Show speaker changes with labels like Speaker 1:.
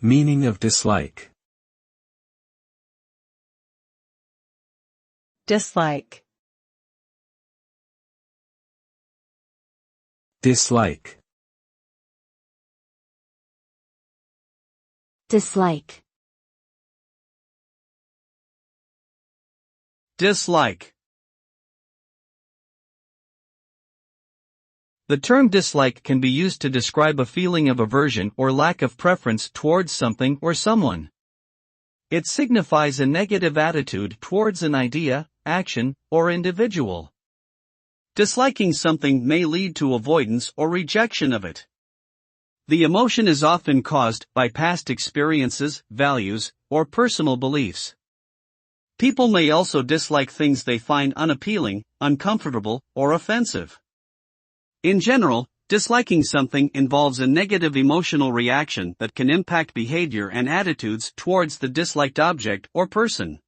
Speaker 1: Meaning of dislike.
Speaker 2: Dislike.
Speaker 1: Dislike.
Speaker 3: Dislike.
Speaker 4: Dislike. The term dislike can be used to describe a feeling of aversion or lack of preference towards something or someone. It signifies a negative attitude towards an idea, action, or individual. Disliking something may lead to avoidance or rejection of it. The emotion is often caused by past experiences, values, or personal beliefs. People may also dislike things they find unappealing, uncomfortable, or offensive. In general, disliking something involves a negative emotional reaction that can impact behavior and attitudes towards the disliked object or person.